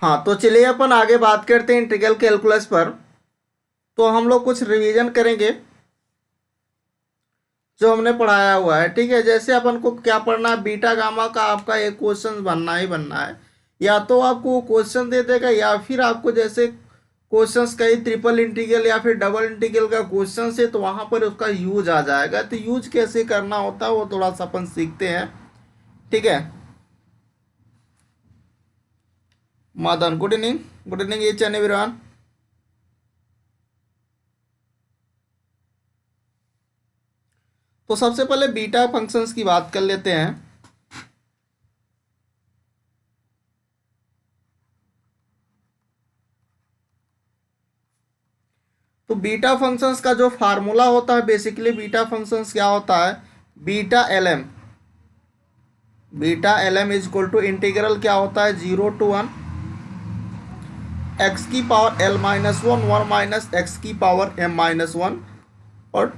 हाँ, तो चलिए अपन आगे बात करते हैं इंटीग्रल कैलकुलस पर। तो हम लोग कुछ रिवीजन करेंगे जो हमने पढ़ाया हुआ है। ठीक है, जैसे अपन को क्या पढ़ना है, बीटा गामा का आपका एक क्वेश्चन बनना ही बनना है। या तो आपको क्वेश्चन दे देगा या फिर आपको जैसे क्वेश्चंस कई ट्रिपल इंटीग्रल या फिर डबल इंटीग्रल का क्वेश्चन से तो वहां पर उसका यूज आ जाएगा। तो यूज कैसे करना होता है वो थोड़ा सा अपन सीखते हैं। ठीक है, Madan, good evening each and everyone. तो सबसे पहले बीटा फंक्शंस की बात कर लेते हैं। तो बीटा फंक्शंस का जो फार्मूला होता है, बेसिकली बीटा फंक्शंस क्या होता है, beta L M. Beta L M is equal to integral क्या होता है, 0 to 1 एक्स की power L minus one one minus x की पावर एम माइनस वन और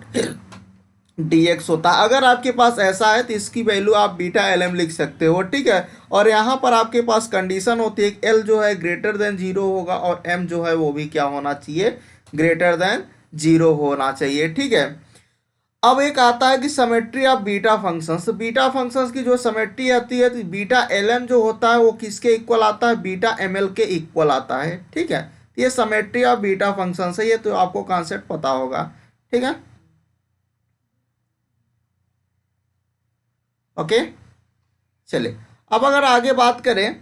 dx होता है। अगर आपके पास ऐसा है तो इसकी वैल्यू आप बीटा एल एम लिख सकते हो। ठीक है, और यहाँ पर आपके पास कंडीशन होती है एल जो है ग्रेटर देन जीरो होगा और एम जो है वो भी क्या होना चाहिए, ग्रेटर देन जीरो होना चाहिए। ठीक है, अब एक आता है कि symmetry of beta functions. Beta functions की जो समेट्री आती है तो बीटा एल एम जो होता है वो किसके इक्वल आता है, बीटा एम एल के इक्वल आता है। ठीक है, ये समेट्री ऑफ बीटा फंक्शंस है, ये तो आपको कॉन्सेप्ट पता होगा। ठीक है, ओके। चलिए, अब अगर आगे बात करें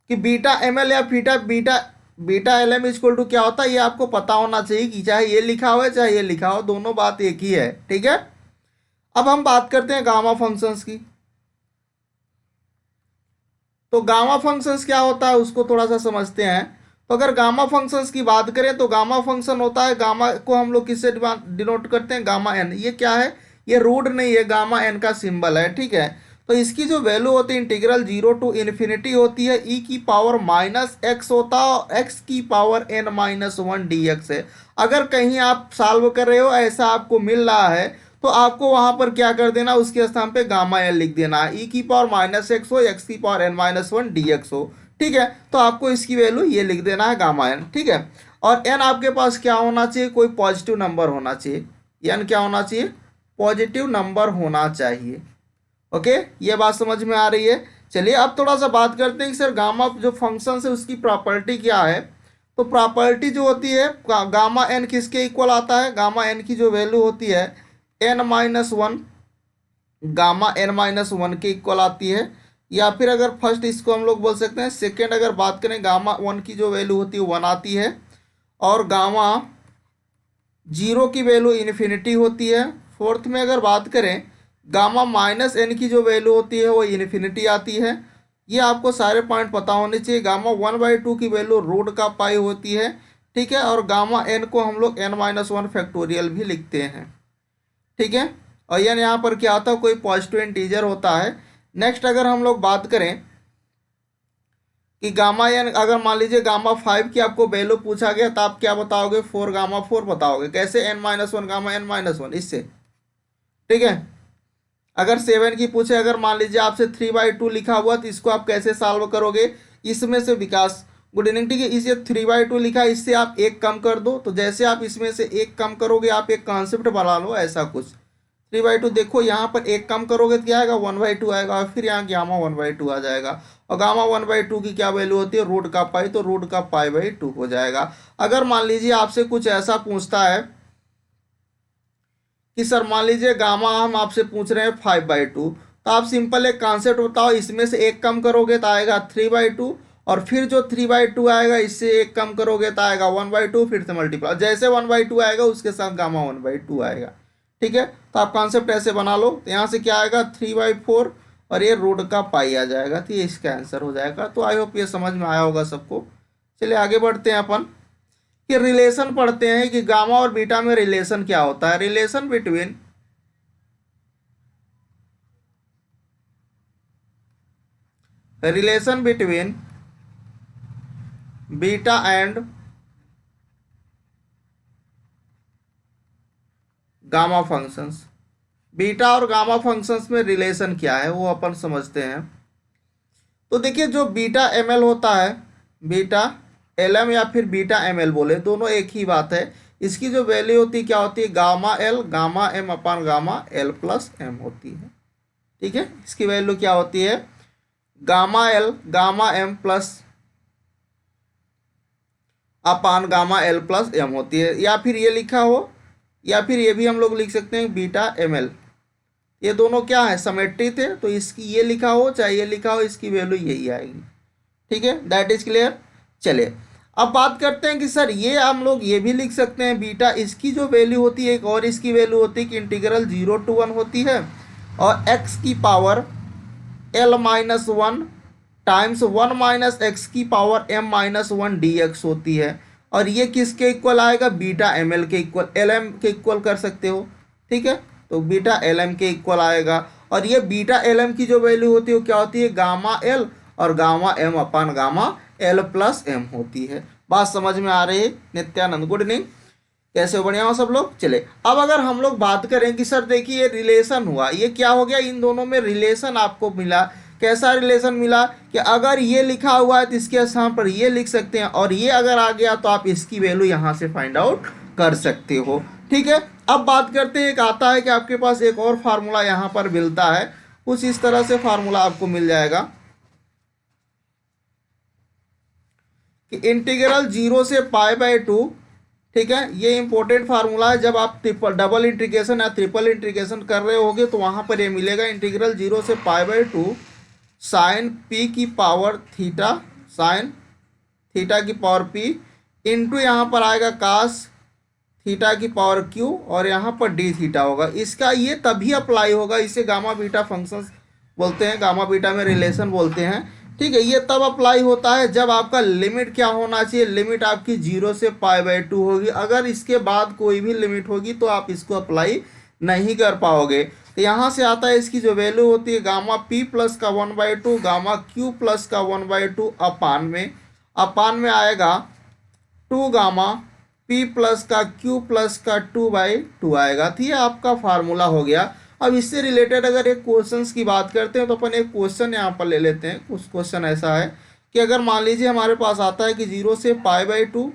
कि बीटा एम एल या beta beta beta L M equal to क्या होता है, ये आपको पता होना चाहिए कि चाहे ये लिखा हो चाहे ये लिखा हो, दोनों बात एक ही है। ठीक है, अब हम बात करते हैं गामा फंक्शंस की। तो गामा फंक्शंस क्या होता है उसको थोड़ा सा समझते हैं। तो अगर गामा फंक्शंस की बात करें तो गामा फंक्शन होता है, गामा को हम लोग किससे डिनोट करते हैं, गामा एन। ये क्या है, ये रूट नहीं है, गामा एन का सिंबल है। ठीक है, तो इसकी जो वैल्यू होती है इंटीग्रल 0 to ∞ होती है, ई की पावर माइनस एक्स होता है और एक्स की power N minus one D X है। अगर कहीं आप सॉल्व कर रहे हो ऐसा आपको मिल रहा है तो आपको वहां पर क्या कर देना, उसके स्थान पे गामा एल लिख देना है, ई की पावर माइनस एक्स हो एक्स की power N minus one D X हो। ठीक है, तो आपको इसकी वैल्यू ये लिख देना है गामा एन। ठीक है, और एन आपके पास क्या होना चाहिए, कोई पॉजिटिव नंबर होना चाहिए। एन क्या होना चाहिए, पॉजिटिव नंबर होना चाहिए। ओके, ये बात समझ में आ रही है। चलिए अब थोड़ा सा बात करते हैं कि सर गामा जो फंक्शन है उसकी प्रॉपर्टी क्या है। तो प्रॉपर्टी जो होती है गामा एन किसके इक्वल आता है, गामा एन की जो वैल्यू होती है N minus one, gamma N minus one के इक्वल आती है। या फिर अगर फर्स्ट इसको हम लोग बोल सकते हैं, सेकेंड अगर बात करें गामा वन की जो वैल्यू होती है वन आती है और गामा जीरो की वैल्यू इन्फिनिटी होती है। फोर्थ में अगर बात करें गामा माइनस एन की जो वैल्यू होती है वो इन्फिनिटी आती है। ये आपको सारे पॉइंट पता होने चाहिए। गामा 1/2 की वैल्यू रूट का पाई होती है। ठीक है, और गामा एन को हम लोग एन माइनस वन फैक्टोरियल भी लिखते हैं। ठीक है, और एन यहाँ पर क्या होता है, कोई पॉजिटिव इंटीजर होता है। नेक्स्ट अगर हम लोग बात करें कि गामा एन, अगर मान लीजिए गामा 5 की आपको वैल्यू पूछा गया तो आप क्या बताओगे, 4 गामा 4 बताओगे। कैसे, n minus one gamma N minus one, इससे। ठीक है, अगर 7 की पूछे, अगर मान लीजिए आपसे 3/2 लिखा हुआ तो इसको आप कैसे सॉल्व करोगे, इसमें से विकास, गुड इवनिंग। ठीक है, इसे 3/2 लिखा है, इससे आप एक कम कर दो। तो जैसे आप इसमें से एक कम करोगे आप एक कॉन्सेप्ट बना लो ऐसा कुछ। 3/2 देखो यहाँ पर एक कम करोगे तो क्या आएगा, 1/2 आएगा और फिर यहाँ गामा 1/2 आ जाएगा। और गामा 1/2 की क्या वैल्यू होती है, रूट का पाई, तो रूट का पाई/2 हो जाएगा। अगर मान लीजिए आपसे कुछ ऐसा पूछता है कि सर मान लीजिए गामा हम आपसे पूछ रहे हैं 5/2, तो आप सिंपल एक कॉन्सेप्ट बताओ, इसमें से एक कम करोगे तो आएगा 3/2 और फिर जो 3/2 आएगा इससे एक कम करोगे तो आएगा 1/2, फिर से मल्टीप्लाई, जैसे 1/2 आएगा उसके साथ गामा 1/2 आएगा। ठीक है, तो आप कॉन्सेप्ट ऐसे बना लो। तो यहाँ से क्या आएगा 3/4 और ये रूट का पाई आ जाएगा, तो ये इसका आंसर हो जाएगा। तो आई होप ये समझ में आया होगा सबको। चलिए आगे बढ़ते हैं अपन कि रिलेशन पढ़ते हैं कि गामा और बीटा में रिलेशन क्या होता है। Relation between beta and gamma functions. Beta और गामा फंक्शंस में रिलेशन क्या है वो अपन समझते हैं। तो देखिए जो बीटा एम एल होता है, बीटा एल एम या फिर बीटा एम एल बोले, दोनों एक ही बात है। इसकी जो वैल्यू होती है क्या होती है, gamma l gamma m upon gamma l plus m होती है। ठीक है, इसकी वैल्यू क्या होती है, gamma l gamma m plus upon gamma l plus m होती है। या फिर ये लिखा हो, या फिर ये भी हम लोग लिख सकते हैं बीटा एम एल। ये दोनों क्या है, समेट्री थे, तो इसकी ये लिखा हो चाहे ये लिखा हो, इसकी वैल्यू यही आएगी। ठीक है, दैट इज क्लियर। चलिए अब बात करते हैं कि सर ये हम लोग ये भी लिख सकते हैं बीटा, इसकी जो वैल्यू होती है एक और इसकी वैल्यू होती है कि इंटीग्रल 0 to 1 होती है और x की power l-1 times 1 minus x की पावर m-1 dx होती है। और ये किसके इक्वल आएगा, बीटा एम एल के इक्वल, एल एम के इक्वल कर सकते हो। ठीक है, तो बीटा एल एम के इक्वल आएगा। और ये बीटा एल एम की जो वैल्यू होती है वो क्या होती है, गामा एल और gamma m upon gamma l plus m होती है। बात समझ में आ रही है नित्यानंद, गुड इवनिंग, कैसे हो, बढ़िया हो सब लोग। चले अब अगर हम लोग बात करें कि सर देखिए ये रिलेशन हुआ, ये क्या हो गया, इन दोनों में रिलेशन आपको मिला। कैसा रिलेशन मिला कि अगर ये लिखा हुआ है तो इसके स्थान पर ये लिख सकते हैं, और ये अगर आ गया तो आप इसकी वैल्यू यहाँ से फाइंड आउट कर सकते हो। ठीक है, अब बात करते हैं, एक आता है कि आपके पास एक और फार्मूला यहाँ पर मिलता है, कुछ इस तरह से फार्मूला आपको मिल जाएगा कि इंटीग्रल 0 से π/2। ठीक है, ये इंपॉर्टेंट फार्मूला है, जब आप डबल इंटीग्रेशन या ट्रिपल इंटीग्रेशन कर रहे होगे तो वहाँ पर ये मिलेगा, इंटीग्रल 0 से π/2 साइन पी की पावर थीटा, साइन थीटा की पावर पी इंटू यहाँ पर आएगा कास थीटा की पावर क्यू, और यहाँ पर डी थीटा होगा। इसका ये तभी अप्लाई होगा, इसे गामा बीटा फंक्शंस बोलते हैं, गामा बीटा में रिलेशन बोलते हैं। ठीक है, ये तब अप्लाई होता है जब आपका लिमिट क्या होना चाहिए, लिमिट आपकी 0 से π/2 होगी। अगर इसके बाद कोई भी लिमिट होगी तो आप इसको अप्लाई नहीं कर पाओगे। तो यहाँ से आता है इसकी जो वैल्यू होती है गामा पी प्लस का 1/2 गामा क्यू प्लस का 1/2 अपान में आएगा 2 गामा पी प्लस का क्यू प्लस का 2/2 आएगा। तो ये आपका फार्मूला हो गया। अब इससे रिलेटेड अगर एक क्वेश्चंस की बात करते हैं तो अपन एक क्वेश्चन यहाँ पर ले लेते हैं। कुछ क्वेश्चन ऐसा है कि अगर मान लीजिए हमारे पास आता है कि 0 से π/2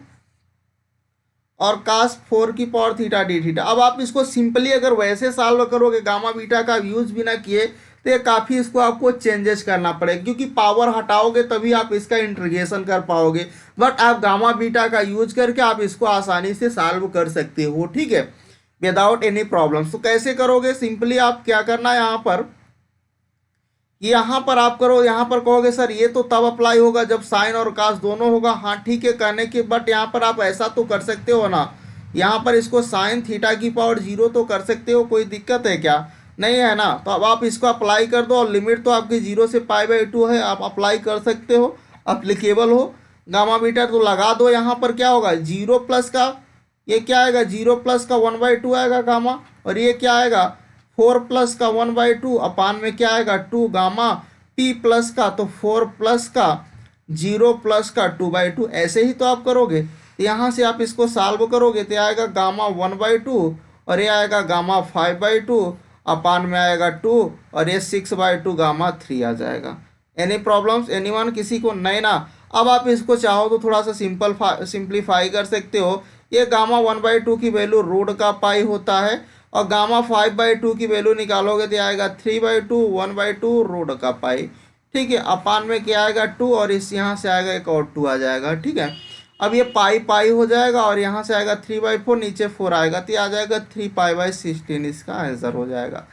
और कास 4 की पावर थीटा डी थीटा। अब आप इसको सिंपली अगर वैसे सॉल्व करोगे गामा बीटा का यूज भी ना किए तो ये काफ़ी इसको आपको चेंजेस करना पड़ेगा, क्योंकि पावर हटाओगे तभी आप इसका इंटीग्रेशन कर पाओगे। बट आप गामा बीटा का यूज करके आप इसको आसानी से सॉल्व कर सकते हो, ठीक है, विदाउट एनी प्रॉब्लम। तो कैसे करोगे, सिंपली आप क्या करना है, यहाँ पर आप करो, यहाँ पर कहोगे सर ये तो तब अप्लाई होगा जब साइन और कास दोनों होगा। हाँ ठीक है कहने के, बट यहाँ पर आप ऐसा तो कर सकते हो ना, यहाँ पर इसको साइन थीटा की पावर 0 तो कर सकते हो, कोई दिक्कत है क्या, नहीं है ना। तो अब आप इसको अप्लाई कर दो, और लिमिट तो आपकी 0 से π/2 है, आप अप्लाई कर सकते हो, अप्लीकेबल हो गामा बीटा। तो लगा दो, यहाँ पर क्या होगा 0 प्लस का ये क्या आएगा, 0 प्लस का 1/2 आएगा गामा, और ये क्या आएगा 4 प्लस का 1/2 अपान में क्या आएगा 2 गामा p प्लस का, तो 4 प्लस का 0 प्लस का 2/2। ऐसे ही तो आप करोगे, तो यहाँ से आप इसको सॉल्व करोगे तो आएगा गामा 1/2 और ये आएगा गामा 5/2 अपान में आएगा 2 और ये 6/2 गामा 3 आ जाएगा। एनी प्रॉब्लम्स एनीवन, किसी को नहीं ना। अब आप इसको चाहो तो थोड़ा सा सिंप्लीफाई कर सकते हो। ये गामा 1/2 की वैल्यू रूट का पाई होता है, और गामा 5/2 की वैल्यू निकालोगे तो आएगा 3/2 1/2 रूट का पाई। ठीक है, अपान में क्या आएगा 2 और इस यहाँ से आएगा एक और 2 आ जाएगा। ठीक है, अब ये पाई हो जाएगा और यहाँ से आएगा 3/4, नीचे 4 आएगा तो ये आ जाएगा 3π/16, इसका आंसर हो जाएगा।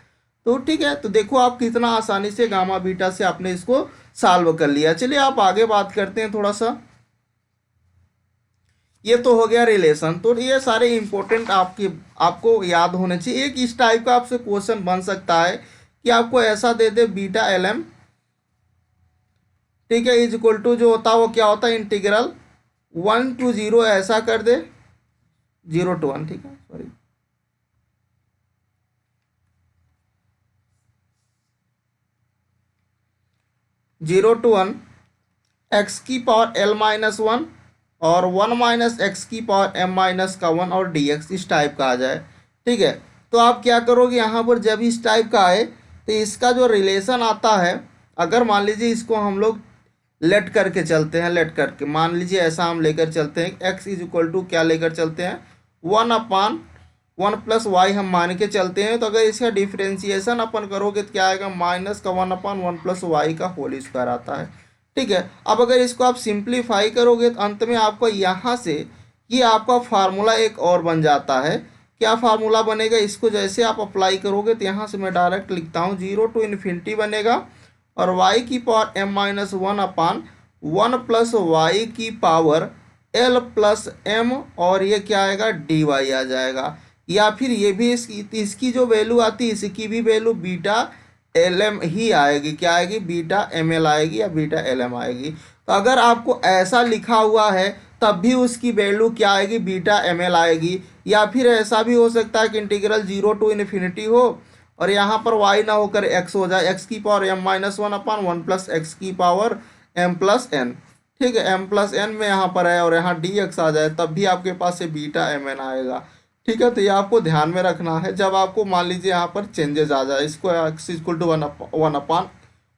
तो ठीक है, तो देखो आप कितना आसानी से गामा बीटा से आपने इसको सॉल्व कर लिया। चलिए आप आगे बात करते हैं थोड़ा सा। ये तो हो गया रिलेशन, तो ये सारे इंपॉर्टेंट आपको याद होने चाहिए। एक इस टाइप का आपसे क्वेश्चन बन सकता है कि आपको ऐसा दे दे बीटा एल एम, ठीक है, इज इक्वल टू जो होता है वो क्या होता है इंटीग्रल 1 to 0 ऐसा कर दे 0 to 1, ठीक है, सॉरी 0 to 1 एक्स की पावर l-1 और 1 माइनस एक्स की पावर m-1 और dx इस टाइप का आ जाए। ठीक है, तो आप क्या करोगे, यहाँ पर जब इस टाइप का आए तो इसका जो रिलेशन आता है, अगर मान लीजिए इसको हम लोग लेट करके चलते हैं, लेट करके मान लीजिए ऐसा हम लेकर चलते हैं, एक्स इज इक्वल टू क्या लेकर चलते हैं, 1/1 + y हम मान के चलते हैं। तो अगर इसका डिफ्रेंसिएशन अपन करोगे तो क्या आएगा, माइनस का 1/1 + y का होल स्क्वायर आता है। ठीक है, अब अगर इसको आप सिंप्लीफाई करोगे तो अंत में आपको यहाँ से ये आपका फार्मूला एक और बन जाता है। क्या फार्मूला बनेगा, इसको जैसे आप अप्लाई करोगे तो यहाँ से मैं डायरेक्ट लिखता हूँ, 0 to ∞ बनेगा और y⁻1/1 + y⁻m और ये क्या आएगा, dy आ जाएगा। या फिर ये भी इसकी जो वैल्यू आती है इसकी भी वैल्यू बीटा एल एम ही आएगी, क्या आएगी, बीटा एम एल आएगी या बीटा एल एम आएगी। तो अगर आपको ऐसा लिखा हुआ है तब भी उसकी वैल्यू क्या आएगी, बीटा एम एल आएगी। या फिर ऐसा भी हो सकता है कि इंटीग्रल 0 to ∞ हो और यहाँ पर y ना होकर x हो जाए, x⁻m−1/1 + x⁻m+n। ठीक है, m+n में यहाँ पर है और यहाँ dx आ जाए तब भी आपके पास से बीटा mn आएगा। ठीक है, तो ये आपको ध्यान में रखना है। जब आपको मान लीजिए यहाँ पर चेंजेस आ जाए, इसको x = 1/1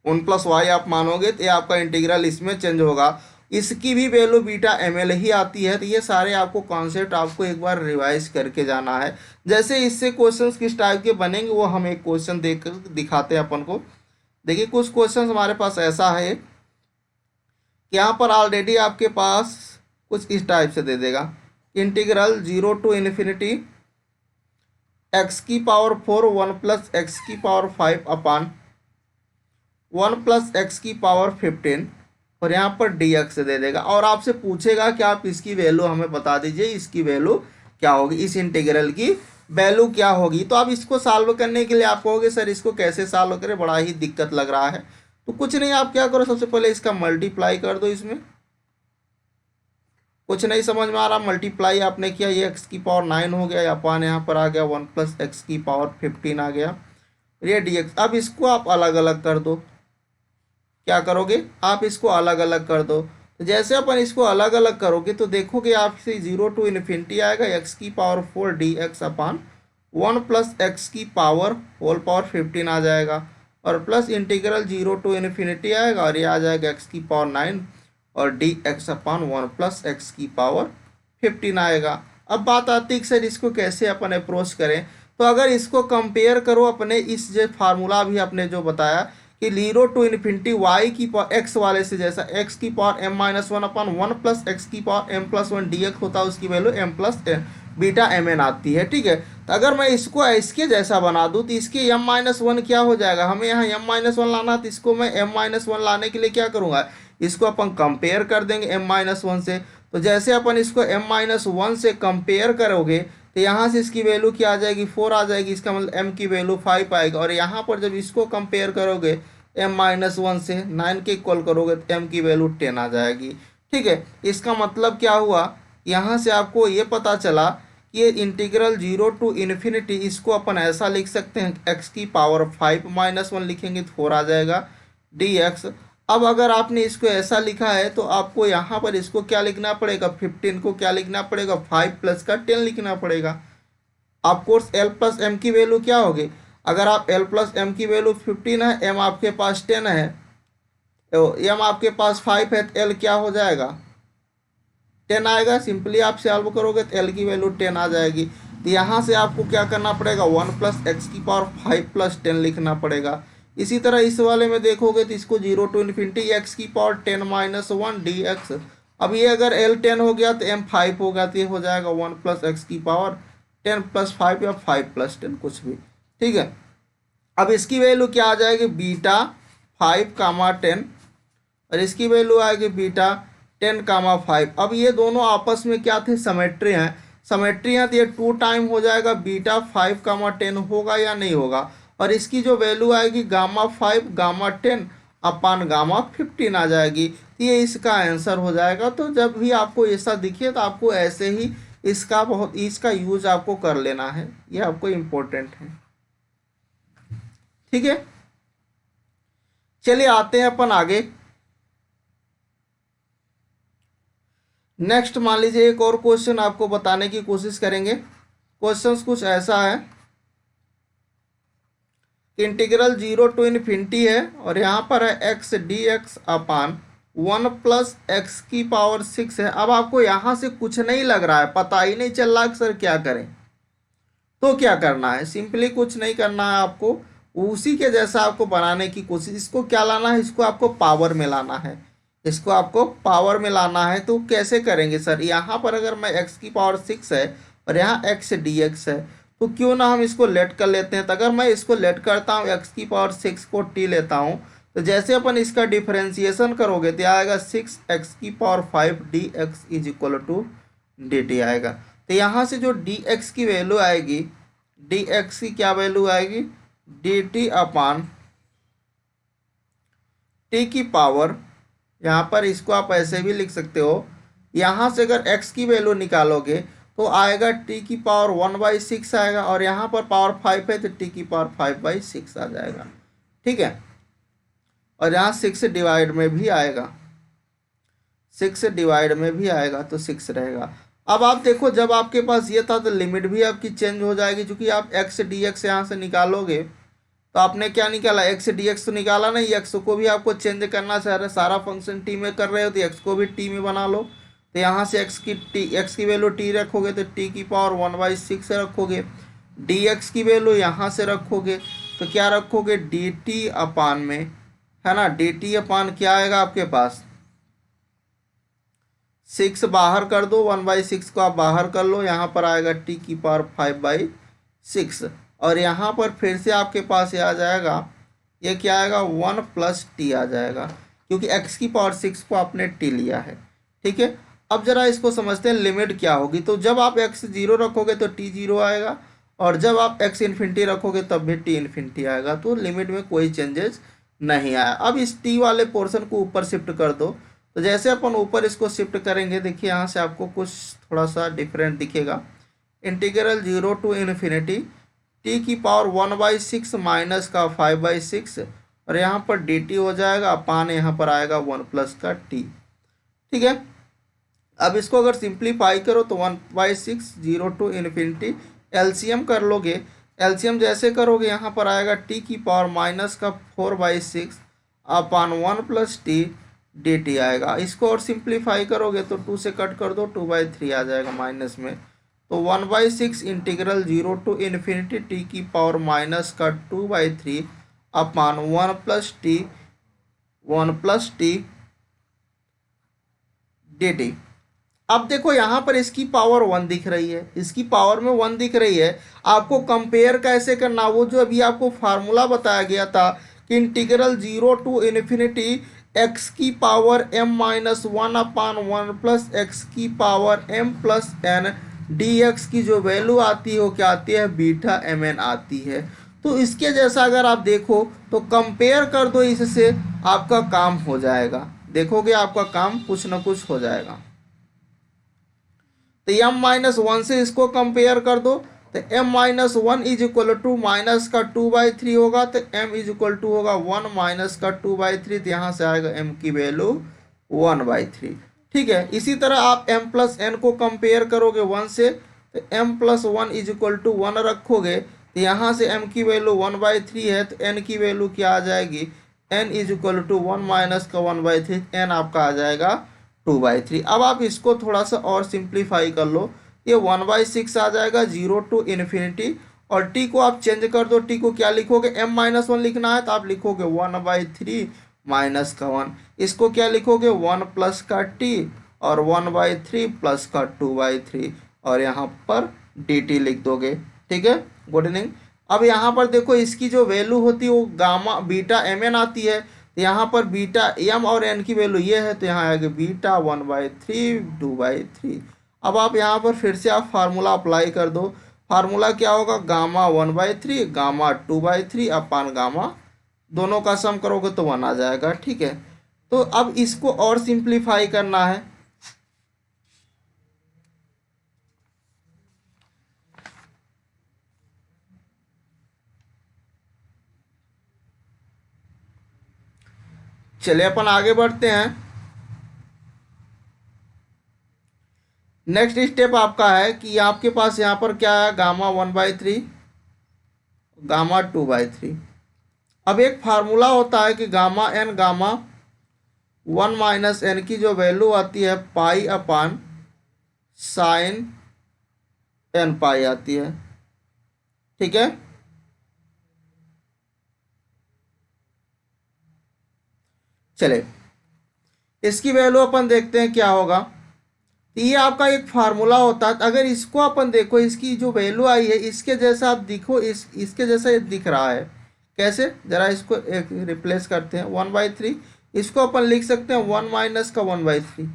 + y आप मानोगे तो ये आपका इंटीग्रल इसमें चेंज होगा, इसकी भी वैल्यू बीटा एम एल ही आती है। तो ये सारे आपको कॉन्सेप्ट आपको एक बार रिवाइज करके जाना है। जैसे इससे क्वेश्चंस किस टाइप के बनेंगे वो हम एक क्वेश्चन देख कर दिखाते हैं अपन को। देखिए कुछ क्वेश्चंस हमारे पास ऐसा है कि यहाँ पर ऑलरेडी आपके पास कुछ इस टाइप से दे देगा, integral 0 to ∞ x⁴ 1 + x⁵ 1 + x⁵15 और यहाँ पर dx दे देगा और आपसे पूछेगा कि आप इसकी वैल्यू हमें बता दीजिए, इसकी वैल्यू क्या होगी, इस इंटीग्रल की वैल्यू क्या होगी। तो आप इसको सॉल्व करने के लिए आप कहोगे सर इसको कैसे सॉल्व करें, बड़ा ही दिक्कत लग रहा है। तो कुछ नहीं, आप क्या करो, सबसे पहले इसका मल्टीप्लाई कर दो। इसमें कुछ नहीं समझ में आ रहा, मल्टीप्लाई आपने किया, ये x⁹ 9 हो गया, अपान यहाँ पर आ गया 1 + x⁵15 आ गया, ये dx। अब इसको आप अलग अलग कर दो, क्या करोगे, आप इसको अलग अलग कर दो। तो जैसे अपन इसको अलग अलग करोगे तो देखोगे आपसे 0 to ∞ आएगा, x⁴ dx/1 + x⁵15 आ जाएगा और प्लस इंटीग्रल 0 to ∞ आएगा और ये आ जाएगा x⁹9 और dx/1 + x⁵15 आएगा। अब बात आती है कि सर इसको कैसे अपन अप्रोच करें। तो अगर इसको कंपेयर करो अपने इस जो फार्मूला भी आपने जो बताया कि 0 to ∞ y⁻x वाले से, जैसा x⁻m−1/1 + x⁻m+1 dx होता है, उसकी वैल्यू m+n बीटा mn आती है। ठीक है, तो अगर मैं इसको इसके जैसा बना दूं तो इसके m-1 क्या हो जाएगा, हमें यहाँ m-1 लाना, तो इसको मैं m-1 लाने के लिए क्या करूँगा, इसको अपन कंपेयर कर देंगे m-1 से। तो जैसे अपन इसको m-1 से कंपेयर करोगे तो यहाँ से इसकी वैल्यू क्या आ जाएगी, 4 आ जाएगी, इसका मतलब m की वैल्यू 5 आएगी। और यहाँ पर जब इसको कंपेयर करोगे m-1 से 9 के इक्वल करोगे तो m की वैल्यू 10 आ जाएगी। ठीक है, इसका मतलब क्या हुआ, यहाँ से आपको ये पता चला कि ये इंटीग्रल 0 to ∞, इसको अपन ऐसा लिख सकते हैं, x⁵5 - 1 लिखेंगे तो 4 आ जाएगा dx। अब अगर आपने इसको ऐसा लिखा है तो आपको यहाँ पर इसको क्या लिखना पड़ेगा, 15 को क्या लिखना पड़ेगा, 5 + का 10 लिखना पड़ेगा। ऑफकोर्स l + m की वैल्यू क्या होगी, अगर आप l + m की वैल्यू 15 है, m आपके पास 10 है, m आपके पास 5 है, तो l क्या हो जाएगा, 10 आएगा। सिंपली आप सॉल्व करोगे तो l की वैल्यू 10 आ जाएगी। तो यहाँ से आपको क्या करना पड़ेगा, 1 + x⁵5 + 10 लिखना पड़ेगा। इसी तरह इस वाले में देखोगे तो इसको 0 to ∞ x⁻10 - 1 dx। अब ये अगर l 10 हो गया तो m 5 हो गया, तो ये हो जाएगा 1 + x⁻10 + 5 या 5 + 10 कुछ भी। ठीक है, अब इसकी वैल्यू क्या आ जाएगी, बीटा 5, 10 और इसकी वैल्यू आएगी बीटा 10, 5। अब ये दोनों आपस में क्या थे, समेट्री हैं, समेट्री हैं, तो ये 2 टाइम हो जाएगा, बीटा 5, 10 होगा या नहीं होगा। और इसकी जो वैल्यू आएगी Γ5 Γ10 अपान Γ15 आ जाएगी। तो ये इसका आंसर हो जाएगा। तो जब भी आपको ऐसा दिखे तो आपको ऐसे ही इसका यूज आपको कर लेना है, ये आपको इम्पोर्टेंट है। ठीक है, चलिए आते हैं अपन आगे। नेक्स्ट मान लीजिए एक और क्वेश्चन आपको बताने की कोशिश करेंगे। क्वेश्चंस कुछ ऐसा है, इंटीग्रल 0 to ∞ है और यहाँ पर है x dx/1 one plus x की पावर 6 है। अब आपको यहाँ से कुछ नहीं लग रहा है, पता ही नहीं चल रहा कि सर क्या करें। तो क्या करना है, सिंपली कुछ नहीं करना है आपको, उसी के जैसा आपको बनाने की कोशिश। इसको क्या लाना है, इसको आपको पावर में लाना है, इसको आपको पावर में लाना है। तो कैसे करेंगे सर, यहाँ पर अगर मैं x की पावर 6 है और यहाँ x dx है, तो क्यों ना हम इसको लेट कर लेते हैं। तो अगर मैं इसको लेट करता हूँ, x की पावर 6 को t लेता हूँ, तो जैसे अपन इसका डिफरेंशिएशन करोगे तो आएगा 6x की power 5 dx is equal to dt आएगा। तो यहाँ से जो dx की वैल्यू आएगी, dx की क्या वैल्यू आएगी, dt अपान t की पावर, यहाँ पर इसको आप ऐसे भी लिख सकते हो, यहाँ से अगर x की वैल्यू निकालोगे तो आएगा t की पावर 1/6 आएगा, और यहाँ पर पावर 5 है तो t की पावर 5/6 आ जाएगा। ठीक है, और यहाँ 6 डिवाइड में भी आएगा, 6 डिवाइड में भी आएगा तो 6 रहेगा। अब आप देखो, जब आपके पास ये था तो लिमिट भी आपकी चेंज हो जाएगी, क्योंकि आप x dx यहाँ से निकालोगे तो आपने क्या निकाला, x dx तो निकाला नहीं, x को भी आपको चेंज करना चाह रहे, सारा फंक्शन t में कर रहे हो तो x को भी t में बना लो। तो यहाँ से x की वैल्यू t रखोगे तो t की पावर 1/6 रखोगे, dx की वैल्यू यहाँ से रखोगे तो क्या रखोगे, dt अपान में, है ना, dt अपान क्या आएगा आपके पास, 6 बाहर कर दो, 1/6 को आप बाहर कर लो, यहाँ पर आएगा t की पावर 5/6, और यहाँ पर फिर से आपके पास ये आ जाएगा, ये क्या आएगा, 1 प्लस टी आ जाएगा, क्योंकि x की पावर 6 को आपने t लिया है। ठीक है, अब जरा इसको समझते हैं लिमिट क्या होगी। तो जब आप x 0 रखोगे तो t 0 आएगा, और जब आप x इन्फिनिटी रखोगे तब भी t इन्फिनिटी आएगा, तो लिमिट में कोई चेंजेस नहीं आया। अब इस t वाले पोर्शन को ऊपर शिफ्ट कर दो, तो जैसे अपन ऊपर इसको शिफ्ट करेंगे, देखिए यहाँ से आपको कुछ थोड़ा सा डिफरेंट दिखेगा। इंटीग्रल 0 टू इन्फिनिटी टी की पावर 1/6 माइनस का 5/6, और यहाँ पर dt हो जाएगा अपान, यहाँ पर आएगा 1 प्लस का t। ठीक है, अब इसको अगर सिंप्लीफाई करो तो 1/6 0 टू इन्फिनिटी, एलसीएम कर लोगे, एलसीएम जैसे करोगे यहाँ पर आएगा t की पावर माइनस का 4/6 अपान 1 प्लस टी dt आएगा। इसको और सिंप्लीफाई करोगे तो 2 से कट कर दो, 2/3 आ जाएगा माइनस में, तो 1/6 इंटीग्रल 0 टू इन्फिनिटी टी की पावर माइनस का 2/3 अपान 1 प्लस टी dt। अब देखो यहाँ पर इसकी पावर 1 दिख रही है, इसकी पावर में 1 दिख रही है। आपको कंपेयर कैसे करना, वो जो अभी आपको फार्मूला बताया गया था कि इंटीग्रल 0 टू इन्फिनिटी x की पावर m-1 अपान 1 प्लस एक्स की पावर m+n dx की जो वैल्यू आती है वो क्या आती है, बीटा mn आती है। तो इसके जैसा अगर आप देखो तो कंपेयर कर दो इससे, आपका काम हो जाएगा, देखोगे आपका काम कुछ ना कुछ हो जाएगा। तो m-1 से इसको कंपेयर कर दो, तो m-1 is equal to minus का 2/3 होगा, तो m इज इक्वल टू होगा 1 माइनस का 2/3, तो यहाँ से आएगा m की वैल्यू 1/3। ठीक है, इसी तरह आप m प्लस n को कंपेयर करोगे 1 से, तो m plus 1 is equal to 1 रखोगे, तो यहाँ से m की वैल्यू 1/3 है, तो n की वैल्यू क्या आ जाएगी, n is equal to 1 minus का 1/3, n आपका आ जाएगा 2/3। अब आप इसको थोड़ा सा और सिंप्लीफाई कर लो, ये 1/6 आ जाएगा 0 टू इन्फिनिटी, और t को आप चेंज कर दो, t को क्या लिखोगे, m-1 लिखना है तो आप लिखोगे 1/3 माइनस का 1, इसको क्या लिखोगे 1 प्लस का t, और 1/3 प्लस का 2/3, और यहाँ पर dt लिख दोगे। ठीक है, गुड इवनिंग। अब यहाँ पर देखो इसकी जो वैल्यू होती है वो गामा बीटा mn आती है, तो यहाँ पर बीटा m और n की वैल्यू ये है, तो यहाँ आएगा बीटा 1/3 2/3। अब आप यहाँ पर फिर से आप फार्मूला अप्लाई कर दो, फार्मूला क्या होगा, गामा 1/3 गामा 2/3 अपान गामा, दोनों का सम करोगे तो 1 आ जाएगा। ठीक है, तो अब इसको और सिंप्लीफाई करना है, चलिए अपन आगे बढ़ते हैं। नेक्स्ट स्टेप आपका है कि आपके पास यहाँ पर क्या है, गामा 1/3 गामा 2/3। अब एक फार्मूला होता है कि gamma n gamma one minus n की जो वैल्यू आती है पाई अपान साइन एन पाई आती है। ठीक है, चले इसकी वैल्यू अपन देखते हैं क्या होगा। तो ये आपका एक फार्मूला होता है। अगर इसको अपन देखो, इसकी जो वैल्यू आई है इसके जैसा आप दिखो, इसके जैसा ये दिख रहा है। कैसे, जरा इसको एक रिप्लेस करते हैं, 1/3। इसको अपन लिख सकते हैं 1 माइनस का 1/3।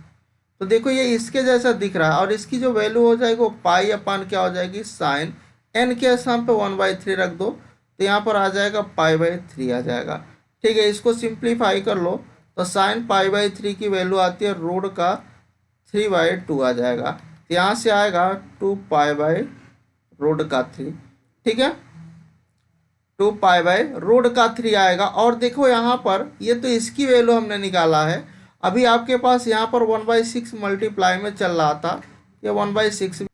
तो देखो ये इसके जैसा दिख रहा है, और इसकी जो वैल्यू हो जाएगी वो पाई अपान क्या हो जाएगी, साइन एन के स्थान पे 1/3 रख दो, तो यहाँ पर आ जाएगा पाई/3 आ जाएगा। ठीक है, इसको सिंप्लीफाई कर लो, तो साइन पाई/3 की वैल्यू आती है रूट का 3/2 आ जाएगा। तो यहाँ से आएगा 2 पाई/√3। ठीक है, 2 पाई/√3 आएगा। और देखो यहाँ पर ये तो इसकी वैल्यू हमने निकाला है। अभी आपके पास यहाँ पर 1/6 मल्टीप्लाई में चल रहा था, ये 1/6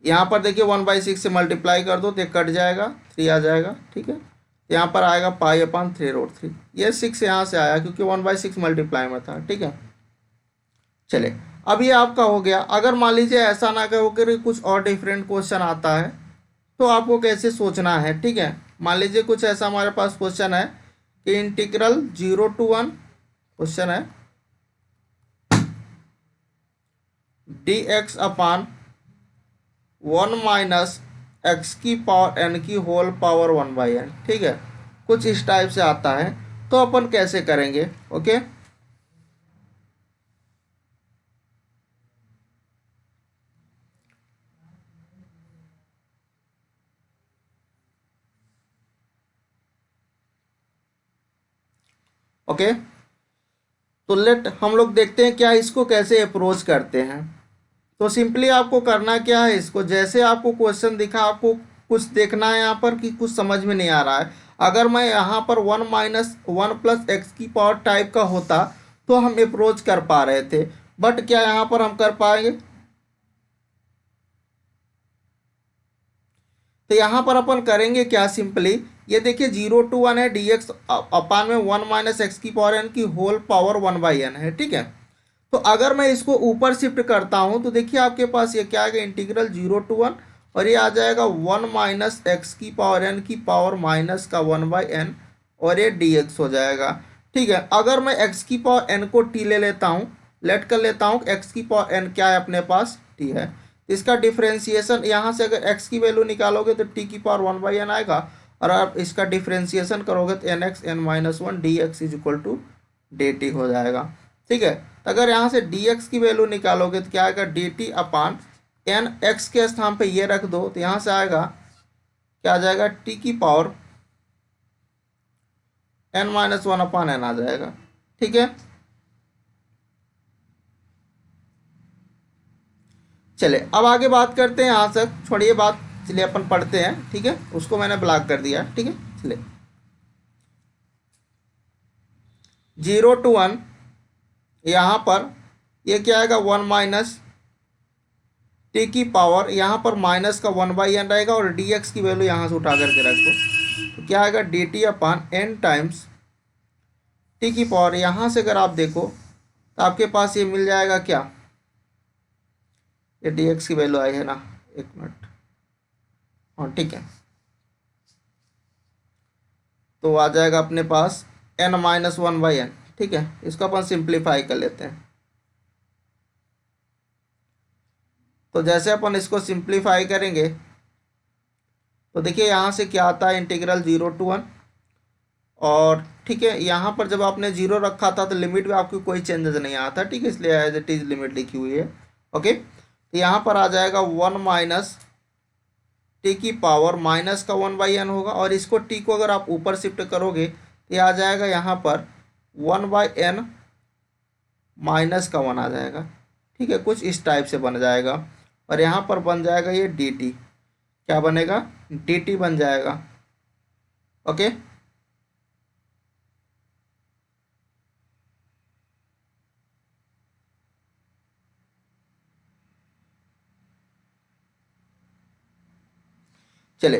यहाँ पर देखिए 1/6 से मल्टीप्लाई कर दो तो ये कट जाएगा, 3 आ जाएगा। ठीक है, यहाँ पर आएगा पाई/3√3। ये 6 यहाँ से आया क्योंकि 1/6 मल्टीप्लाई में था। ठीक है, चले अब ये आपका हो गया। अगर मान लीजिए ऐसा ना कहो कि कुछ और डिफरेंट क्वेश्चन आता है, तो आपको कैसे सोचना है। ठीक है, मान लीजिए कुछ ऐसा हमारे पास क्वेश्चन है कि इंटीग्रल 0 to 1 क्वेश्चन है dx अपान 1 माइनस एक्स की पावर एन की होल पावर 1/n। ठीक है, कुछ इस टाइप से आता है, तो अपन कैसे करेंगे। ओके, ओके, तो लेट हम लोग देखते हैं क्या इसको कैसे अप्रोच करते हैं। तो सिंपली आपको करना क्या है, इसको जैसे आपको क्वेश्चन दिखा, आपको कुछ देखना है यहाँ पर कि कुछ समझ में नहीं आ रहा है। अगर मैं यहाँ पर 1 - 1 + x की पावर टाइप का होता तो हम अप्रोच कर पा रहे थे, बट क्या यहाँ पर हम कर पाएंगे। तो यहाँ पर अपन करेंगे क्या, सिंपली ये देखिए 0 to 1 है, dx अपान में 1 - x की पावर n की होल पावर 1/n है। ठीक है, तो अगर मैं इसको ऊपर शिफ्ट करता हूं तो देखिए आपके पास ये क्या आएगा, इंटीग्रल 0 to 1, और ये आ जाएगा 1 - x की पावर n की पावर माइनस का 1/n, और ये dx हो जाएगा। ठीक है, अगर मैं x की पावर n को t ले लेता हूँ, लेट कर लेता हूँ, x की पावर n क्या है अपने पास, t है। इसका डिफ्रेंसिएशन यहाँ से अगर x की वैल्यू निकालोगे तो t की पावर 1/n आएगा, और आप इसका डिफ्रेंसिएशन करोगे तो nx(n - 1) dx = dt हो जाएगा। ठीक है, तो अगर यहाँ से dx की वैल्यू निकालोगे तो क्या आएगा, dt अपान एन, एक्स के स्थान पे ये रख दो तो यहाँ से आएगा क्या आ जाएगा, t की पावर n-1/n आ जाएगा। ठीक है, चले अब आगे बात करते हैं। यहाँ से छोड़िए बात, चलिए अपन पढ़ते हैं। ठीक है, उसको मैंने ब्लॉक कर दिया। ठीक है, चलिए 0 to 1, यहाँ पर ये क्या आएगा, 1 - t की पावर, यहाँ पर माइनस का 1/n रहेगा, और dx की वैल्यू यहाँ से उठा करके रख दो तो क्या आएगा, dt अपान n टाइम्स टी की पावर। यहाँ से अगर आप देखो तो आपके पास ये मिल जाएगा क्या, ये dx की वैल्यू आई है ना, एक मिनट, हाँ ठीक है, तो आ जाएगा अपने पास n - 1/n। ठीक है, इसको अपन सिंप्लीफाई कर लेते हैं। तो जैसे अपन इसको सिंप्लीफाई करेंगे तो देखिए यहाँ से क्या आता है, इंटीग्रल 0 to 1, और ठीक है, यहाँ पर जब आपने जीरो रखा था तो लिमिट में आपकी कोई चेंजेस नहीं आया था। ठीक है, इसलिए एज इट इज लिमिट लिखी हुई है। ओके, तो यहाँ पर आ जाएगा 1 माइनस टी की पावर माइनस का 1/n होगा, और इसको टी को अगर आप ऊपर शिफ्ट करोगे तो ये आ जाएगा यहाँ पर 1/n माइनस का 1 आ जाएगा। ठीक है, कुछ इस टाइप से बन जाएगा, और यहाँ पर बन जाएगा ये डी टी, क्या बनेगा, डी टी बन जाएगा। ओके, चले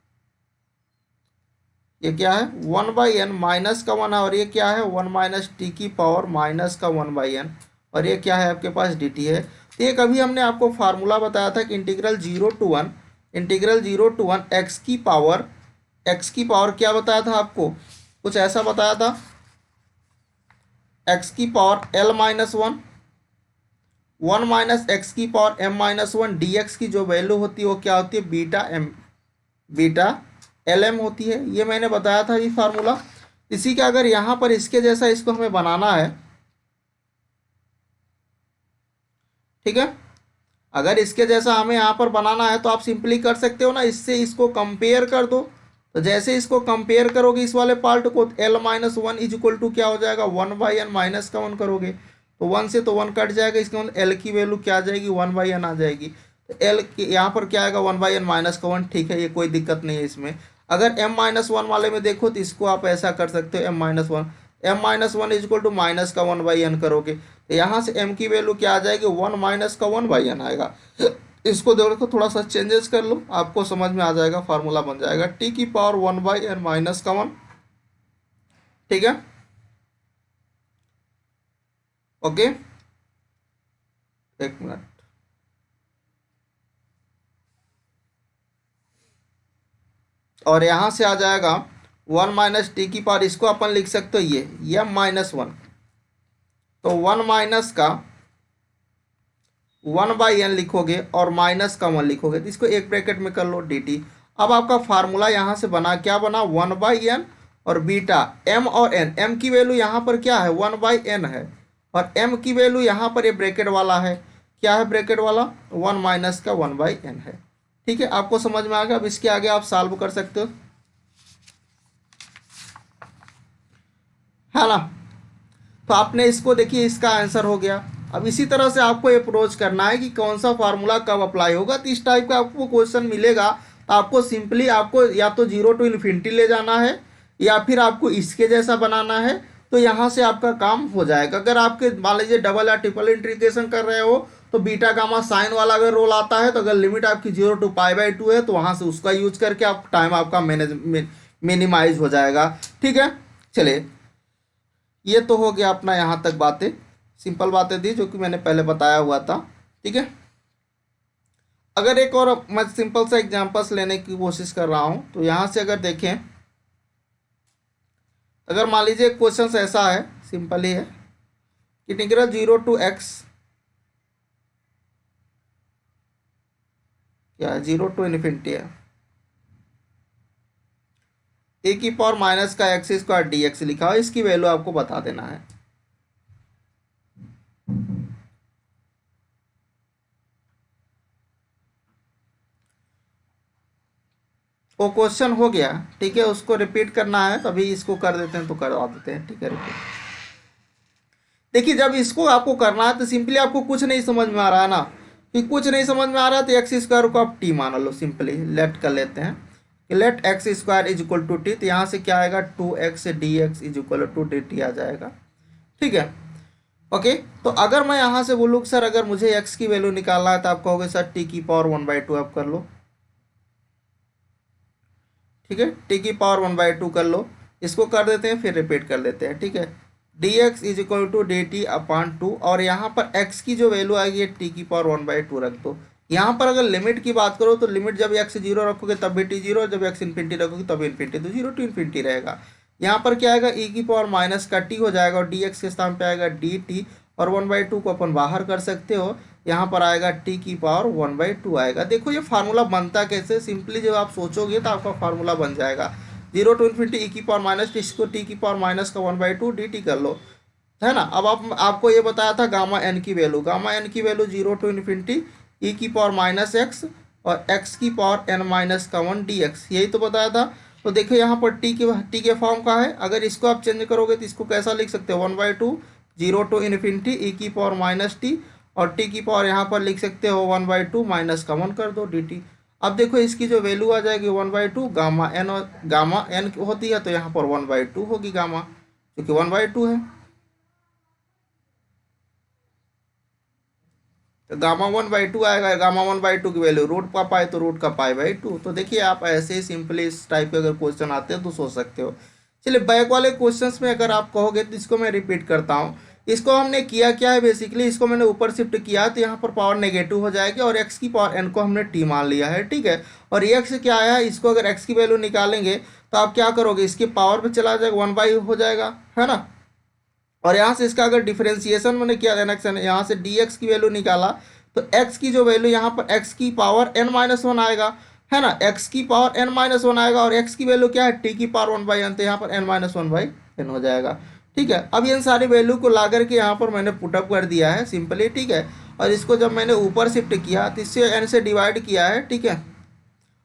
ये क्या है 1/n माइनस का 1 है, और ये क्या है 1 माइनस टी की पावर माइनस का 1/n, और ये क्या है आपके पास dt है। तो ये कभी हमने आपको फार्मूला बताया था कि integral zero to one x की पावर क्या बताया था आपको, कुछ ऐसा बताया था, एक्स की power l minus one minus x की power m minus one D x की जो वैल्यू होती है वो क्या होती है बीटा एल एम होती है। ये मैंने बताया था ये फार्मूला। इसी का अगर यहाँ पर इसके जैसा इसको हमें बनाना है, ठीक है, अगर इसके जैसा हमें यहाँ पर बनाना है तो आप सिंपली कर सकते हो ना, इससे इसको कंपेयर कर दो। तो जैसे इसको कंपेयर करोगे इस वाले पार्ट को, l minus one is equal to क्या हो जाएगा 1/n माइनस का 1 करोगे तो 1 से तो 1 कट जाएगा, इसके मतलब एल की वैल्यू क्या आ जाएगी 1/n आ जाएगी। तो एल यहाँ पर क्या आएगा 1/n माइनस का 1, ठीक है, ये कोई दिक्कत नहीं है इसमें। अगर m माइनस वन वाले में देखो तो इसको आप ऐसा कर सकते हो m minus one is equal to minus का 1/n करोगे तो यहाँ से m की वैल्यू क्या आ जाएगी 1 माइनस का 1/n आएगा। इसको देखो थोड़ा सा चेंजेस कर लो, आपको समझ में आ जाएगा, फार्मूला बन जाएगा t की पावर 1/n माइनस का 1, ठीक है, ओके। एक मिनट, और यहाँ से आ जाएगा 1 माइनस टी की पावर, इसको अपन लिख सकते हो ये m माइनस वन, तो 1 माइनस का 1/n लिखोगे और माइनस का 1 लिखोगे तो इसको एक ब्रैकेट में कर लो dt। अब आपका फार्मूला यहाँ से बना, क्या बना 1/n और बीटा m और n, m की वैल्यू यहाँ पर क्या है 1/n है, और m की वैल्यू यहाँ पर ये ब्रैकेट वाला है, क्या है ब्रैकेट वाला 1 माइनस का 1/n है, ठीक है। आपको समझ में आ गया। अब इसके आगे आप सॉल्व कर सकते हो, है ना। तो आपने इसको देखिए, इसका आंसर हो गया। अब इसी तरह से आपको अप्रोच करना है कि कौन सा फार्मूला कब अप्लाई होगा। तो इस टाइप का आपको क्वेश्चन मिलेगा तो आपको सिंपली आपको या तो 0 टू इन्फिनिटी ले जाना है या फिर आपको इसके जैसा बनाना है, तो यहाँ से आपका काम हो जाएगा। अगर आपके मान लीजिए डबल या ट्रिपल इंटीग्रेशन कर रहे हो तो बीटा गामा साइन वाला अगर रोल आता है, तो अगर लिमिट आपकी 0 टू π/2 है तो वहाँ से उसका यूज करके आप टाइम आपका मिनिमाइज हो जाएगा, ठीक है। चलिए, ये तो हो गया अपना यहाँ तक बातें, सिंपल बातें थी जो कि मैंने पहले बताया हुआ था, ठीक है। अगर एक और मैं सिंपल सा एग्जांपल्स लेने की कोशिश कर रहा हूँ, तो यहाँ से अगर देखें, अगर मान लीजिए क्वेश्चन ऐसा है, सिंपल ही है, इंटीग्रल 0 टू x क्या है 0 टू इन्फिनिटी है ए की पावर माइनस का एक्स स्क्वायर डी एक्स लिखा हो, इसकी वैल्यू आपको बता देना है। वो क्वेश्चन हो गया, ठीक है, उसको रिपीट करना है, तभी इसको कर देते हैं तो करवा देते हैं, ठीक है रिपीट। देखिए, जब इसको आपको करना है तो सिंपली आपको कुछ नहीं समझ में आ रहा है ना, कि कुछ नहीं समझ में आ रहा है तो एक्स स्क्वायर को आप टी मान लो, सिंपली लेट कर लेते हैं कि let x square is equal to t. तो यहाँ से क्या आएगा 2x dx is equal to dt आ जाएगा, ठीक है, ओके। तो अगर मैं यहाँ से बोलूँ सर अगर मुझे x की वैल्यू निकालना है तो आप कहोगे सर t की पावर 1/2 आप कर लो, ठीक है, t की पावर 1/2 कर लो। इसको कर देते हैं फिर रिपीट कर देते हैं, ठीक है, dx is equal to dt upon 2, और यहाँ पर x की जो वैल्यू आएगी t की पावर 1/2 रख दो। यहाँ पर अगर लिमिट की बात करो तो लिमिट जब x 0 रखोगे तब भी t 0, जब x इन्फिनिटी रखोगे तब इन्फिनिटी, तो 0 टू इन्फिनिटी रहेगा। यहाँ पर क्या आएगा e की पावर माइनस का t हो जाएगा और dx के स्थान पे आएगा dt, और 1/2 को अपन बाहर कर सकते हो, यहाँ पर आएगा t की पावर 1/2 आएगा। देखो ये फार्मूला बनता कैसे, सिंपली जब आप सोचोगे तो आपका फार्मूला बन जाएगा 0 टू इन्फिनिटी e की पावर माइनस इसको t की पावर माइनस का 1/2 dt कर लो, है ना। अब आपको ये बताया था गामा n की वैल्यू, गामा n की वैल्यू 0 टू इन्फिनिटी e की पावर माइनस एक्स और x की पावर n माइनस का 1 dx, यही तो बताया था। तो देखो यहाँ पर t के फॉर्म का है, अगर इसको आप चेंज करोगे तो इसको कैसा लिख सकते हो 1/2 जीरो टू इन्फिनिटी ई की पावर माइनस टी, और टी की पावर यहाँ पर लिख सकते हो 1/2 माइनस कॉमन कर दो डी टी। अब देखो इसकी जो वैल्यू आ जाएगी 1/2, गामा एन होती है तो यहाँ पर 1/2 होगी गामा, क्योंकि 1/2 है। तो गामा 1/2 आएगा, गामा 1/2 की वैल्यू रूट का पाई तो रूट का पाई/2। तो देखिए आप ऐसे ही सिंपली इस टाइप के अगर क्वेश्चन आते हैं तो सोच सकते हो। चलिए बैक वाले क्वेश्चंस में अगर आप कहोगे तो इसको मैं रिपीट करता हूँ। इसको हमने किया क्या है, बेसिकली इसको मैंने ऊपर शिफ्ट किया तो यहाँ पर पावर नेगेटिव हो जाएगी और एक्स की पावर एन को हमने टी मान लिया है, ठीक है। और एक्स क्या आया है, इसको अगर एक्स की वैल्यू निकालेंगे तो आप क्या करोगे, इसकी पावर पे चला जाएगा 1/, हो जाएगा, है ना। और यहाँ से इसका अगर डिफरेंशिएशन मैंने किया यहाँ से डी एक्स की वैल्यू निकाला तो एक्स की जो वैल्यू यहाँ पर एक्स की पावर n-1 आएगा, है ना। एक्स की पावर n-1 आएगा और एक्स की वैल्यू क्या है, टी की पावर 1/n, तो यहाँ पर n-1/n हो जाएगा, ठीक है। अब इन सारी वैल्यू को ला करके यहाँ पर मैंने पुटअप कर दिया है सिंपली, ठीक है। और इसको जब मैंने ऊपर शिफ्ट किया तो इससे n से डिवाइड किया है, ठीक है।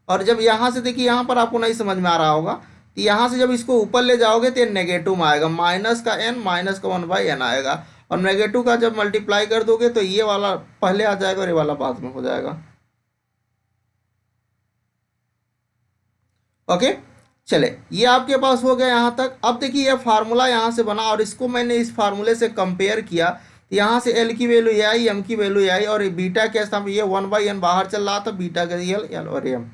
और जब यहाँ से देखिए, यहाँ पर आपको नहीं समझ में आ रहा होगा, तो यहाँ से जब इसको ऊपर ले जाओगे तो ये नेगेटिव में आएगा, माइनस का n माइनस का 1/n आएगा। और नेगेटिव का जब मल्टीप्लाई कर दोगे तो ये वाला पहले आ जाएगा और ये वाला बाद में हो जाएगा। ओके, चले ये आपके पास हो गया यहाँ तक। अब देखिए ये फार्मूला यहाँ से बना और इसको मैंने इस फार्मूले से कंपेयर किया तो यहाँ से एल की वैल्यू ये आई, एम की वैल्यू ये आई, और बीटा के स्थान ये 1/n बाहर चल रहा था, बीटा का एल और एम,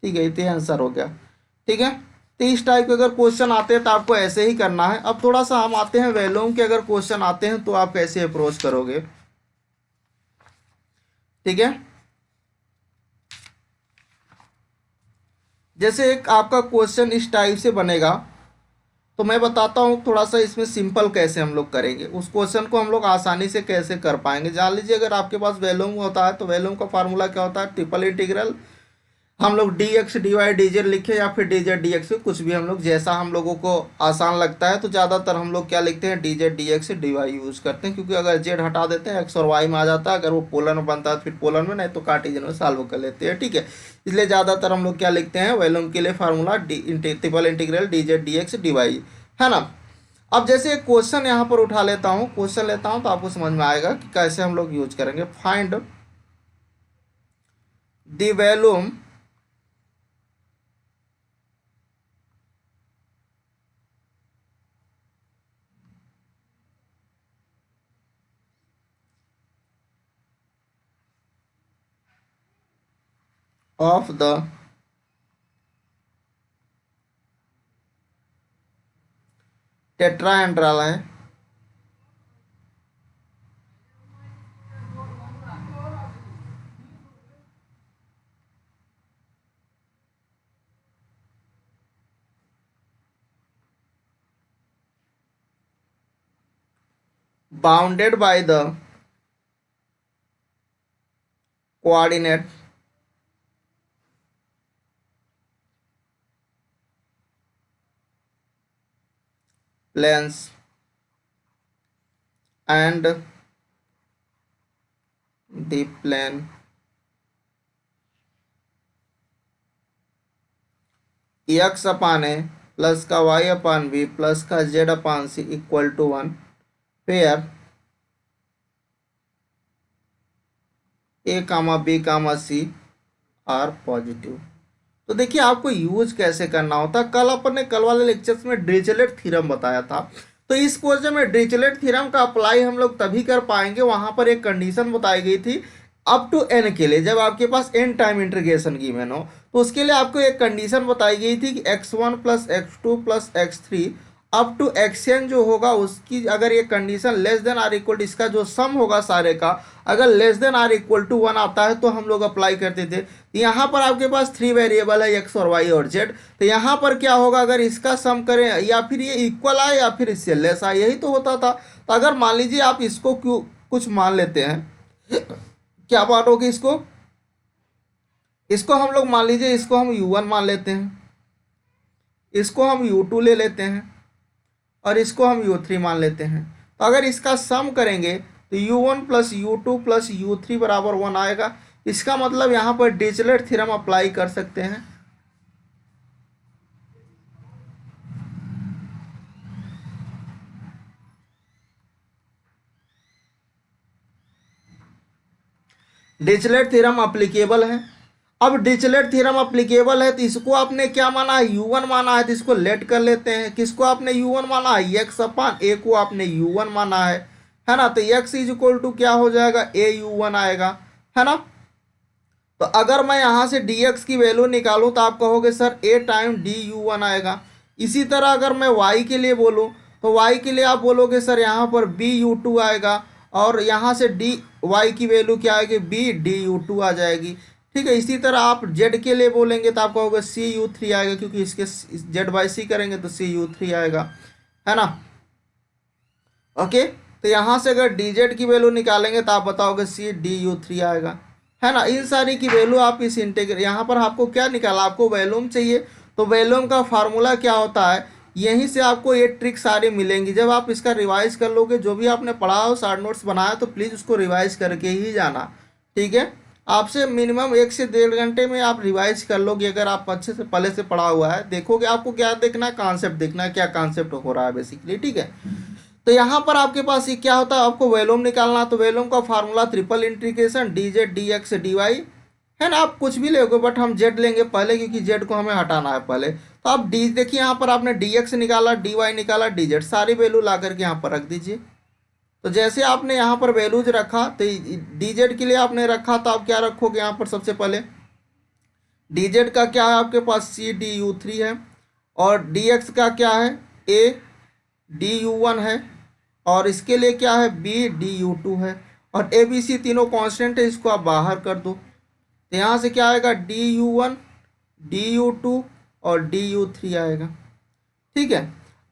ठीक है। ये आंसर हो गया, ठीक है। तो इस टाइप के अगर क्वेश्चन आते हैं तो आपको ऐसे ही करना है। अब थोड़ा सा हम आते हैं वैल्यूम के अगर क्वेश्चन आते हैं तो आप कैसे अप्रोच करोगे, ठीक है। जैसे एक आपका क्वेश्चन इस टाइप से बनेगा, तो मैं बताता हूँ थोड़ा सा इसमें सिंपल कैसे हम लोग करेंगे, उस क्वेश्चन को हम लोग आसानी से कैसे कर पाएंगे। जान लीजिए अगर आपके पास वैल्यूम होता है तो वैल्यूम का फार्मूला क्या होता है, ट्रिपल इंटीग्रल हम लोग d x d y d z लिखे या फिर डी जेड डी एक्स, कुछ भी हम लोग जैसा हम लोगों को आसान लगता है। तो ज़्यादातर हम लोग क्या लिखते हैं, d z d x d y use करते हैं, क्योंकि अगर जेड हटा देते हैं एक्स और वाई में आ जाता है, अगर वो पोलर में बनता है फिर पोलर में, नहीं तो कार्टेशियन में सॉल्व कर लेते हैं, ठीक है। इसलिए ज़्यादातर हम लोग क्या लिखते हैं, वैल्यूम के लिए formula triple integral d z d x d y, है ना। अब जैसे एक क्वेश्चन यहाँ पर उठा लेता हूँ, क्वेश्चन लेता हूँ तो आपको समझ में आएगा कि कैसे हम लोग यूज करेंगे। Find the volume of the tetrahedral है bounded by the coordinate planes and the plane x upon a plus का वाई अपान बी प्लस का z upon c equal to 1, where a comma b comma c are positive. तो देखिए आपको use कैसे करना होता है, कल अपन ने कल वाले लेक्चर्स में डिरिचलेट थ्योरम बताया था। तो इस क्वेश्चन में डिरिचलेट थ्योरम का अप्लाई हम लोग तभी कर पाएंगे, वहां पर एक कंडीशन बताई गई थी अप टू एन के लिए, जब आपके पास एन टाइम इंटीग्रेशन गिवन हो तो उसके लिए आपको एक कंडीशन बताई गई थी कि x1 plus x2 plus x3 up to xn जो होगा उसकी अगर ये condition less than or equal to, इसका जो सम होगा सारे का अगर less than or equal to 1 आता है तो हम लोग अप्लाई करते थे। यहाँ पर आपके पास 3 वेरिएबल है x और y और z, तो यहाँ पर क्या होगा, अगर इसका सम करें या फिर ये इक्वल आए या फिर इससे लेस आए, यही तो होता था। तो अगर मान लीजिए आप इसको क्यों कुछ मान लेते हैं, क्या मानोगे इसको, इसको हम लोग मान लीजिए इसको हम u1 मान लेते हैं, इसको हम u2 ले लेते हैं और इसको हम u3 मान लेते हैं। तो अगर इसका सम करेंगे तो u1 plus u2 plus u3 बराबर 1 आएगा। इसका मतलब यहाँ पर डिरिचलेट थ्योरम अप्लाई कर सकते हैं। डिरिचलेट थ्योरम अप्लीकेबल है। अब डिरिचलेट थ्योरम अप्लीकेबल है तो इसको आपने क्या माना है, u1 माना है, तो इसको लेट कर लेते हैं। किसको आपने u1 माना है, x अपान a को आपने u1 माना है ना। तो x इज इक्वल टू क्या हो जाएगा, a u1 आएगा, है ना। तो अगर मैं यहाँ से dx की वैल्यू निकालूं तो आप कहोगे सर a टाइम du1 आएगा। इसी तरह अगर मैं y के लिए बोलूं तो y के लिए आप बोलोगे सर यहाँ पर bu2 आएगा, और यहाँ से dy की वैल्यू क्या आएगी, b du2 आ जाएगी। ठीक है, इसी तरह आप z के लिए बोलेंगे तो आप कहोगे cu3 आएगा, क्योंकि इसके z बाई सी करेंगे तो cu3 आएगा, है ना। ओके, तो यहाँ से अगर dz की वैल्यू निकालेंगे तो आप बताओगे c du3 आएगा, है ना। इन सारी की वैल्यू आप इस इंटीग्रल, यहाँ पर आपको क्या निकाला, आपको वैल्यूम चाहिए, तो वैल्यूम का फार्मूला क्या होता है, यहीं से आपको ये ट्रिक सारी मिलेंगी। जब आप इसका रिवाइज कर लोगे, जो भी आपने पढ़ा हो, शॉर्ट नोट्स बनाया, तो प्लीज़ उसको रिवाइज करके ही जाना, ठीक है। आपसे मिनिमम 1 से 1.5 घंटे में आप रिवाइज कर लोगे, अगर आप अच्छे से पहले से पढ़ा हुआ है। देखोगे आपको क्या देखना है, कॉन्सेप्ट देखना है, क्या कॉन्सेप्ट हो रहा है बेसिकली, ठीक है। तो यहाँ पर आपके पास ये क्या होता है, आपको वैल्यूम निकालना, तो वैल्यूम का formula triple integration dz dx dy, है ना। आप कुछ भी लोगे बट हम z लेंगे पहले, क्योंकि z को हमें हटाना है पहले। तो आप डी देखिए, यहाँ पर आपने dx निकाला, dy निकाला, dz, सारी वैल्यू ला करके यहाँ पर रख दीजिए। तो जैसे आपने यहाँ पर वैल्यूज रखा, तो dz के लिए आपने रखा, तो आप क्या रखोगे यहाँ पर, सबसे पहले dz का क्या है आपके पास, c du3 है, और dx का क्या है, a du1 है, और इसके लिए क्या है, b du2 है, और a b c तीनों कांस्टेंट है, इसको आप बाहर कर दो। तो यहाँ से क्या आएगा, du1 du2 और du3 आएगा, ठीक है।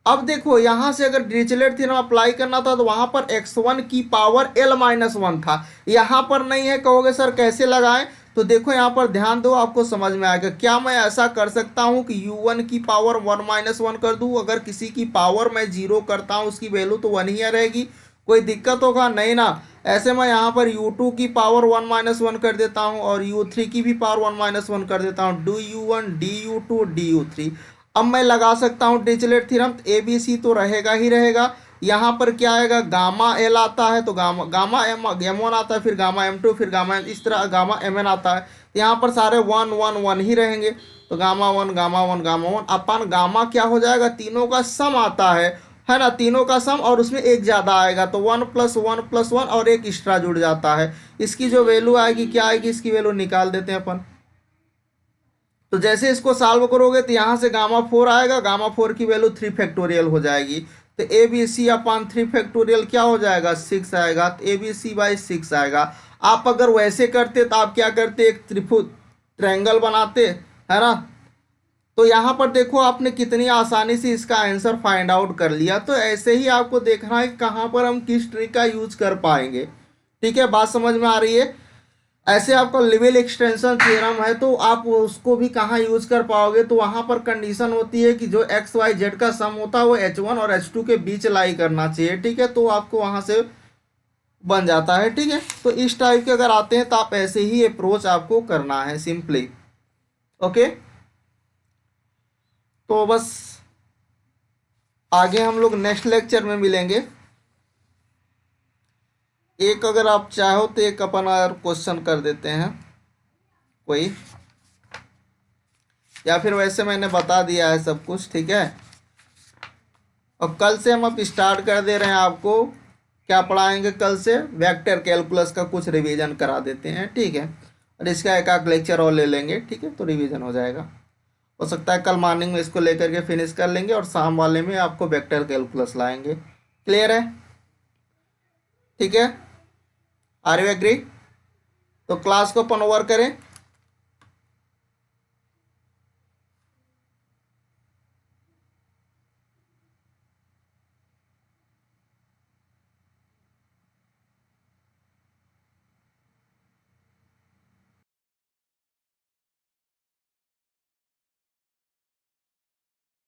अब देखो यहाँ से अगर डिरिचलेट थ्योरम अप्लाई करना था तो वहाँ पर x1 की पावर l-1 था, यहाँ पर नहीं है। कहोगे सर कैसे लगाएं, तो देखो यहाँ पर ध्यान दो, आपको समझ में आएगा। क्या मैं ऐसा कर सकता हूँ कि u1 की पावर 1-1 कर दूँ, अगर किसी की पावर मैं 0 करता हूँ उसकी वैल्यू तो 1 ही रहेगी, कोई दिक्कत होगा नहीं ना। ऐसे मैं यहाँ पर u2 की पावर 1-1 कर देता हूँ, और u3 की भी पावर 1-1 कर देता हूँ, du1 du2 du3। अब मैं लगा सकता हूँ डिरिचलेट थ्योरम, तो ए बी सी तो रहेगा ही रहेगा। यहाँ पर क्या आएगा, गामा एल आता है, तो गामा M1 आता है, फिर गामा M2, फिर गामा इस तरह गामा MN आता है। तो यहाँ पर सारे 1-1-1 ही रहेंगे, तो गामा 1 गामा 1 गामा 1 अपन गामा क्या हो जाएगा, तीनों का सम आता है ना, तीनों का सम, और उसमें एक ज़्यादा आएगा, तो 1+1+1 और एक एक्स्ट्रा जुड़ जाता है। इसकी जो वैल्यू आएगी क्या आएगी, इसकी वैल्यू निकाल देते हैं अपन। तो जैसे इसको सॉल्व करोगे तो यहाँ से गामा 4 आएगा, गामा 4 की वैल्यू 3 फैक्टोरियल हो जाएगी, तो A B C upon 3 factorial क्या हो जाएगा, 6 आएगा, तो ए बी सी बाई 6 आएगा। आप अगर वैसे करते तो आप क्या करते, एक ट्रायंगल बनाते, है ना। तो यहाँ पर देखो आपने कितनी आसानी से इसका आंसर फाइंड आउट कर लिया। तो ऐसे ही आपको देखना है कि कहाँ पर हम किस ट्रिक का यूज कर पाएंगे, ठीक है। बात समझ में आ रही है। ऐसे आपका लिविल एक्सटेंशन थ्योरम है, तो आप उसको भी कहाँ यूज कर पाओगे, तो वहाँ पर कंडीशन होती है कि जो एक्स वाई जेड का सम होता है वो h1 और h2 के बीच लाई करना चाहिए, ठीक है। तो आपको वहाँ से बन जाता है, ठीक है। तो इस टाइप के अगर आते हैं तो आप ऐसे ही अप्रोच आपको करना है सिंपली, ओके। तो बस आगे हम लोग नेक्स्ट लेक्चर में मिलेंगे। एक अगर आप चाहो तो एक अपन और क्वेश्चन कर देते हैं कोई, या फिर वैसे मैंने बता दिया है सब कुछ, ठीक है। और कल से हम अब स्टार्ट कर दे रहे हैं, आपको क्या पढ़ाएंगे कल से, वेक्टर कैलकुलस का कुछ रिवीजन करा देते हैं, ठीक है। और इसका एक आध लेक्चर और ले लेंगे, ठीक है, तो रिवीजन हो जाएगा। हो सकता है कल मॉर्निंग में इसको लेकर के फिनिश कर लेंगे, और शाम वाले में आपको वेक्टर कैलकुलस लाएंगे। क्लियर है, ठीक है, आर यू एग्री। तो क्लास को अपन ओवर करें।